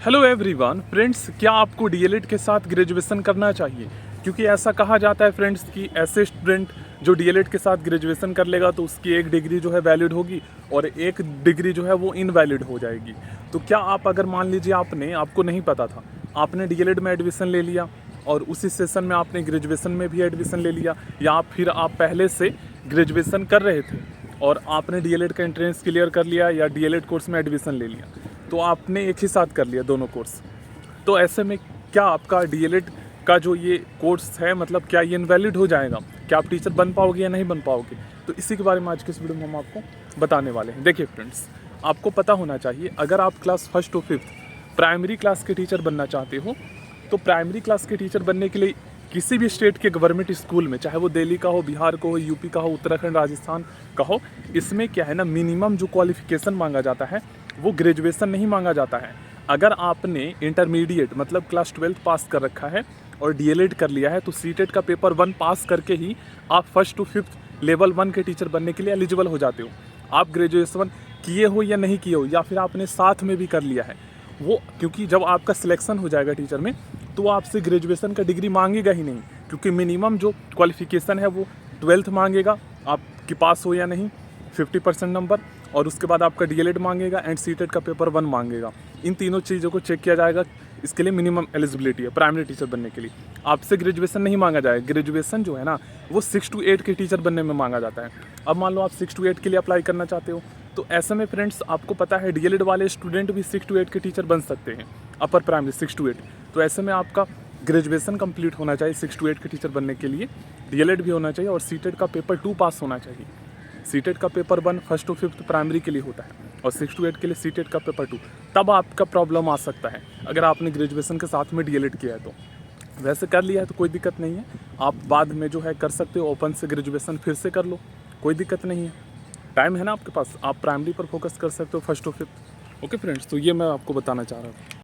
Hello everyone friends, क्या आपको DElEd के साथ ग्रेजुएशन करना चाहिए? क्योंकि ऐसा कहा जाता है फ्रेंड्स कि ऐसे स्टूडेंट जो डीएलएड के साथ ग्रेजुएशन कर लेगा तो उसकी एक डिग्री जो है वैलिड होगी और एक डिग्री जो है वो इनवैलिड हो जाएगी। तो क्या आप, अगर मान लीजिए आपको नहीं पता था, आपने डीएलएड में एडमिशन ले लिया और उसी सेशन में आपने ग्रेजुएशन में भी एडमिशन ले लिया, या फिर आप पहले से ग्रेजुएशन कर रहे थे और आपने डीएलएड का एंट्रेंस क्लियर कर लिया या डीएलएड कोर्स में एडमिशन ले लिया, तो आपने एक ही साथ कर लिया दोनों कोर्स, तो ऐसे में क्या आपका डीएलएड का जो ये कोर्स है, मतलब क्या ये इनवैलिड हो जाएगा? क्या आप टीचर बन पाओगे या नहीं बन पाओगे? तो इसी के बारे में आज के इस वीडियो में हम आपको बताने वाले हैं। देखिए फ्रेंड्स, आपको पता होना चाहिए, अगर आप क्लास 1 to 5 प्राइमरी क्लास के टीचर बनना चाहते हो, तो प्राइमरी क्लास के टीचर बनने के लिए किसी भी स्टेट के गवर्नमेंट स्कूल में, चाहे वो दिल्ली का हो, बिहार का हो, यूपी का हो, उत्तराखंड, राजस्थान का हो, इसमें क्या है ना, मिनिमम जो क्वालिफिकेशन मांगा जाता है वो ग्रेजुएशन नहीं मांगा जाता है। अगर आपने इंटरमीडिएट मतलब क्लास 12 पास कर रखा है और डीएलएड कर लिया है, तो सीटेट का पेपर 1 पास करके ही आप 1st to 5th लेवल 1 के टीचर बनने के लिए एलिजिबल हो जाते हो। आप ग्रेजुएशन किए हो या नहीं किए हो, या फिर आपने साथ में भी कर लिया है, वो क्योंकि जब आपका सिलेक्शन हो जाएगा टीचर में, तो आपसे ग्रेजुएशन का डिग्री मांगेगा ही नहीं, क्योंकि मिनिमम जो क्वालिफिकेशन है वो 12th मांगेगा, आपके पास हो या नहीं 50% नंबर, और उसके बाद आपका डीएलएड मांगेगा एंड सीटेट का पेपर 1 मांगेगा। इन तीनों चीज़ों को चेक किया जाएगा, इसके लिए मिनिमम एलिजिबिलिटी है प्राइमरी टीचर बनने के लिए। आपसे ग्रेजुएशन नहीं मांगा जाएगा, ग्रेजुएशन जो है ना वो 6 to 8 के टीचर बनने में मांगा जाता है। अब मान लो आप 6 to 8 के लिए अप्लाई करना चाहते हो, तो ऐसे में फ्रेंड्स आपको पता है डीएलएड वाले स्टूडेंट भी 6 to 8 के टीचर बन सकते हैं, अपर प्राइमरी 6 to 8। तो ऐसे में आपका ग्रेजुएशन कंप्लीट होना चाहिए 6 to 8 के टीचर बनने के लिए, डीएलएड भी होना चाहिए और सीटेट का पेपर 2 पास होना चाहिए। सीटेट का paper 1 1st to 5th primary के लिए होता है और 6 to 8 के लिए सीटेट का पेपर 2। तब आपका प्रॉब्लम आ सकता है अगर आपने ग्रेजुएशन के साथ में डीएलएड किया है। तो वैसे कर लिया है तो कोई दिक्कत नहीं है, आप बाद में जो है कर सकते हो, ओपन से ग्रेजुएशन फिर से कर लो, कोई दिक्कत नहीं है, टाइम है ना आपके पास, आप प्राइमरी पर फोकस कर सकते हो 1st to 5th। Okay friends, तो ये मैं आपको बताना चाह रहा था।